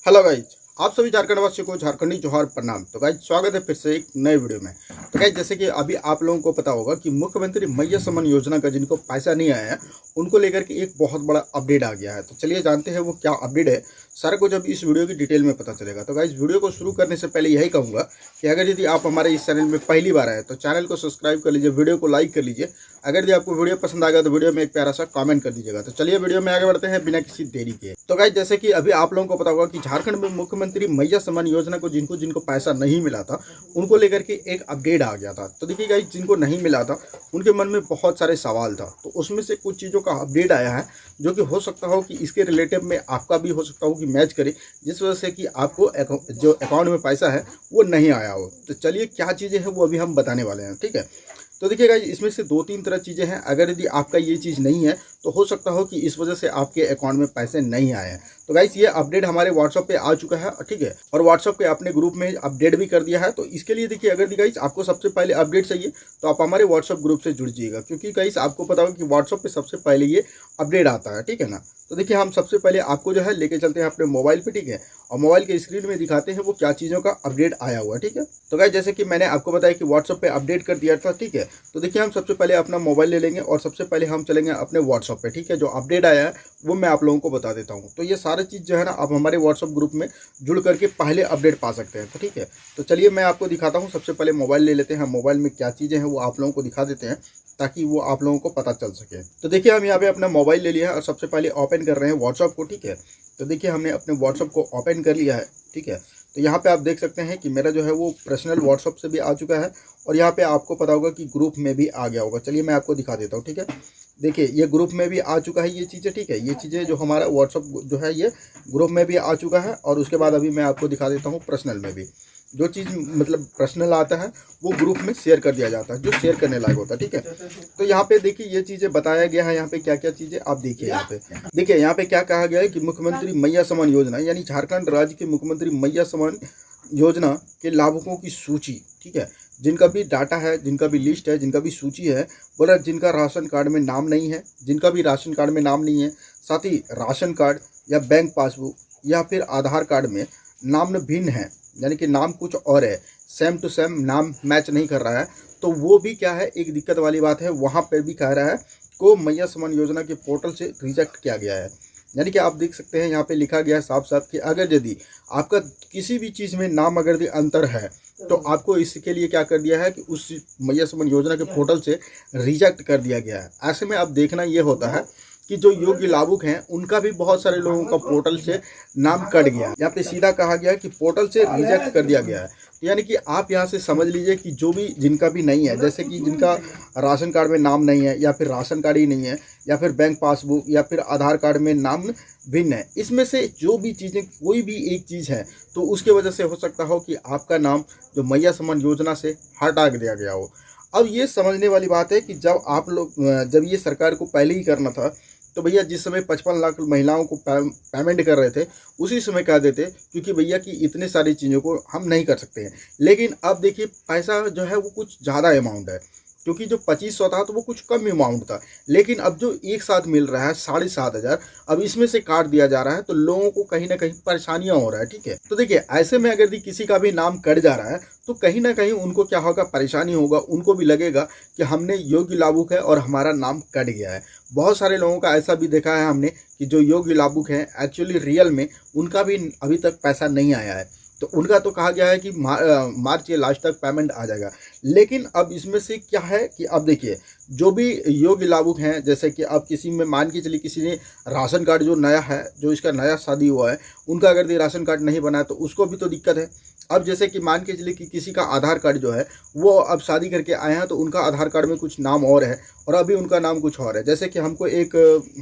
Hello guys, आप सभी झारखंड वासियों को झारखंडी जोहार प्रणाम। तो गाइज स्वागत है फिर से एक नए वीडियो में। तो गाइज जैसे कि अभी आप लोगों को पता होगा कि मुख्यमंत्री मैया सम्मान योजना का जिनको पैसा नहीं आया है उनको लेकर के एक बहुत बड़ा अपडेट आ गया है। तो चलिए जानते हैं वो क्या अपडेट है, सारा कुछ अभी इस वीडियो की डिटेल में पता चलेगा। तो गाइज वीडियो को शुरू करने से पहले यही कहूँगा कि अगर यदि आप हमारे इस चैनल में पहली बार आए तो चैनल को सब्सक्राइब कर लीजिए, वीडियो को लाइक कर लीजिए। अगर यदि आपको वीडियो पसंद आ गया तो वीडियो में एक प्यारा सा कमेंट कर दीजिएगा। तो चलिए वीडियो में आगे बढ़ते हैं बिना किसी देरी के। तो गाइज जैसे कि अभी आप लोगों को पता होगा कि झारखंड में मुख्यमंत्री मैया सम्मान योजना को जिनको जिनको पैसा नहीं मिला था उनको लेकर के एक अपडेट आ गया था। तो देखिए गाइज जिनको नहीं मिला था उनके मन में बहुत सारे सवाल था, तो उसमें से कुछ चीज़ों का अपडेट आया है जो कि हो सकता हो कि इसके रिलेटिव में आपका भी हो सकता हो कि मैच करे, जिस वजह से कि आपको जो अकाउंट में पैसा है वो नहीं आया हो। तो चलिए क्या चीज़ें हैं वो अभी हम बताने वाले हैं, ठीक है। तो देखिए गाइस इसमें से 2-3 तरह चीज़ें हैं। अगर यदि आपका ये चीज़ नहीं है तो हो सकता हो कि इस वजह से आपके अकाउंट में पैसे नहीं आए हैं। तो गाइस ये अपडेट हमारे व्हाट्सएप पे आ चुका है, ठीक है, और व्हाट्सएप पे अपने ग्रुप में अपडेट भी कर दिया है। तो इसके लिए देखिए अगर गाइस आपको सबसे पहले अपडेट चाहिए तो आप हमारे व्हाट्सएप ग्रुप से जुड़ जाइएगा, क्योंकि गाइस आपको पता होगा कि व्हाट्सएप पे सबसे पहले ये अपडेट आता है, ठीक है ना। तो देखिए हम सबसे पहले आपको जो है लेके चलते हैं अपने मोबाइल पे, ठीक है, और मोबाइल के स्क्रीन में दिखाते हैं वो क्या चीज़ों का अपडेट आया हुआ है, ठीक है। तो गाइस जैसे कि मैंने आपको बताया कि व्हाट्सएप पे अपडेट कर दिया था, ठीक है। तो देखिए हम सबसे पहले अपना मोबाइल ले लेंगे और सबसे पहले हम चलेंगे अपने व्हाट्सएप पे, ठीक है। जो अपडेट आया है वो मैं आप लोगों को बता देता हूँ। तो ये सारी चीज़ जो है ना आप हमारे व्हाट्सएप ग्रुप में जुड़ करके पहले अपडेट पा सकते हैं, तो ठीक है। तो चलिए मैं आपको दिखाता हूँ। सबसे पहले मोबाइल ले लेते हैं, मोबाइल में क्या चीज़ें हैं वो आप लोगों को दिखा देते हैं ताकि वो आप लोगों को पता चल सके। तो देखिए हम यहाँ पे अपना मोबाइल ले लिया है और सबसे पहले ओपन कर रहे हैं व्हाट्सएप को, ठीक है। तो देखिए हमने अपने व्हाट्सएप को ओपन कर लिया है, ठीक है। तो यहाँ पे आप देख सकते हैं कि मेरा जो है वो पर्सनल व्हाट्सएप से भी आ चुका है और यहाँ पे आपको पता होगा कि ग्रुप में भी आ गया होगा। चलिए मैं आपको दिखा देता हूँ, ठीक है। देखिए ये ग्रुप में भी आ चुका है ये चीज़ें, ठीक है। ये चीज़ें जो हमारा व्हाट्सएप जो है ये ग्रुप में भी आ चुका है और उसके बाद अभी मैं आपको दिखा देता हूँ पर्सनल में भी। जो चीज़ मतलब पर्सनल आता है वो ग्रुप में शेयर कर दिया जाता है, जो शेयर करने लायक होता है, ठीक है। तो यहाँ पे देखिए ये चीज़ें बताया गया है, यहाँ पे क्या क्या चीज़ें आप देखिए। यहाँ पे देखिए यहाँ पे क्या कहा गया है कि मुख्यमंत्री मैया सम्मान योजना यानी झारखंड राज्य के मुख्यमंत्री मैया सम्मान योजना के लाभुकों की सूची, ठीक है, जिनका भी डाटा है, जिनका भी लिस्ट है, जिनका भी सूची है, बोला जिनका राशन कार्ड में नाम नहीं है, जिनका भी राशन कार्ड में नाम नहीं है, साथ ही राशन कार्ड या बैंक पासबुक या फिर आधार कार्ड में नाम भिन्न है, यानी कि नाम कुछ और है, सेम टू सेम नाम मैच नहीं कर रहा है, तो वो भी क्या है एक दिक्कत वाली बात है। वहाँ पर भी कह रहा है को मैया सम्मान योजना के पोर्टल से रिजेक्ट किया गया है। यानी कि आप देख सकते हैं यहाँ पे लिखा गया है साफ साफ कि अगर यदि आपका किसी भी चीज़ में नाम अगर यदि अंतर है तो आपको इसके लिए क्या कर दिया है कि उस मैया सम्मान योजना के पोर्टल से रिजेक्ट कर दिया गया है। ऐसे में अब देखना ये होता है कि जो योग्य लाभुक हैं उनका भी बहुत सारे लोगों का पोर्टल से नाम कट गया। यहाँ पे सीधा कहा गया कि पोर्टल से रिजेक्ट कर दिया गया है। तो यानी कि आप यहाँ से समझ लीजिए कि जो भी जिनका भी नहीं है, जैसे कि जिनका राशन कार्ड में नाम नहीं है या फिर राशन कार्ड ही नहीं है या फिर बैंक पासबुक या फिर आधार कार्ड में नाम भिन्न है, इसमें से जो भी चीज़ें कोई भी एक चीज़ है तो उसके वजह से हो सकता हो कि आपका नाम जो मैया सम्मान योजना से हटा दिया गया हो। अब ये समझने वाली बात है कि जब ये सरकार को पहले ही करना था तो भैया जिस समय 55 लाख महिलाओं को पेमेंट कर रहे थे उसी समय कह देते, क्योंकि भैया कि इतने सारी चीज़ों को हम नहीं कर सकते हैं। लेकिन अब देखिए पैसा जो है वो कुछ ज़्यादा अमाउंट है, क्योंकि जो 2500 था तो वो कुछ कम अमाउंट था, लेकिन अब जो एक साथ मिल रहा है 7,500, अब इसमें से काट दिया जा रहा है तो लोगों को कहीं ना कहीं परेशानियां हो रहा है, ठीक है। तो देखिए ऐसे में अगर किसी का भी नाम कट जा रहा है तो कहीं ना कहीं उनको क्या होगा, परेशानी होगा, उनको भी लगेगा कि हमने योग्य लाभुक है और हमारा नाम कट गया है। बहुत सारे लोगों का ऐसा भी देखा है हमने कि जो योग्य लाभुक हैं एक्चुअली रियल में उनका भी अभी तक पैसा नहीं आया है। तो उनका तो कहा गया है कि मार्च के लास्ट तक पेमेंट आ जाएगा। लेकिन अब इसमें से क्या है कि अब देखिए जो भी योग्य लाभुक हैं, जैसे कि अब किसी में मान के चलिए किसी ने राशन कार्ड जो नया है, जो इसका नया शादी हुआ है, उनका अगर ये राशन कार्ड नहीं बना है तो उसको भी तो दिक्कत है। अब जैसे कि मान के चलिए कि किसी का आधार कार्ड जो है वो अब शादी करके आए हैं तो उनका आधार कार्ड में कुछ नाम और है और अभी उनका नाम कुछ और है। जैसे कि हमको एक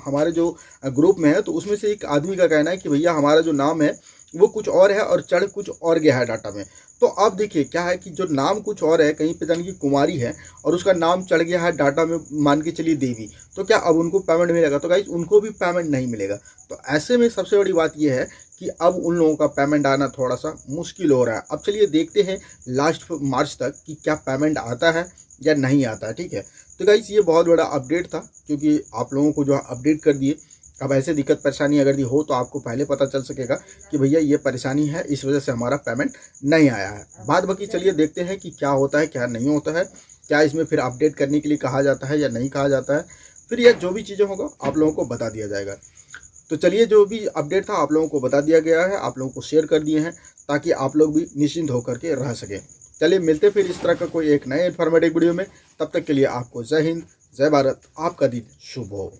हमारे जो ग्रुप में है तो उसमें से एक आदमी का कहना है कि भैया हमारा जो नाम है वो कुछ और है और चढ़ कुछ और गया है डाटा में। तो अब देखिए क्या है कि जो नाम कुछ और है, कहीं पे जाने की कुमारी है और उसका नाम चढ़ गया है डाटा में मान के चलिए देवी, तो क्या अब उनको पेमेंट मिलेगा? तो गाइस उनको भी पेमेंट नहीं मिलेगा। तो ऐसे में सबसे बड़ी बात यह है कि अब उन लोगों का पेमेंट आना थोड़ा सा मुश्किल हो रहा है। अब चलिए देखते हैं लास्ट मार्च तक कि क्या पेमेंट आता है या नहीं आता है, ठीक है। तो गाइस ये बहुत बड़ा अपडेट था, क्योंकि आप लोगों को जो अपडेट कर दिए अब ऐसे दिक्कत परेशानी अगर दी हो तो आपको पहले पता चल सकेगा कि भैया ये परेशानी है, इस वजह से हमारा पेमेंट नहीं आया है। बाद बाकी चलिए देखते हैं कि क्या होता है क्या नहीं होता है, क्या इसमें फिर अपडेट करने के लिए कहा जाता है या नहीं कहा जाता है। फिर यह जो भी चीज़ें होगा आप लोगों को बता दिया जाएगा। तो चलिए, जो भी अपडेट था आप लोगों को बता दिया गया है, आप लोगों को शेयर कर दिए हैं ताकि आप लोग भी निश्चिंत होकर के रह सकें। चलिए मिलते फिर इस तरह का कोई एक नए इन्फॉर्मेटिव वीडियो में। तब तक के लिए आपको जय हिंद, जय भारत, आपका दिन शुभ हो।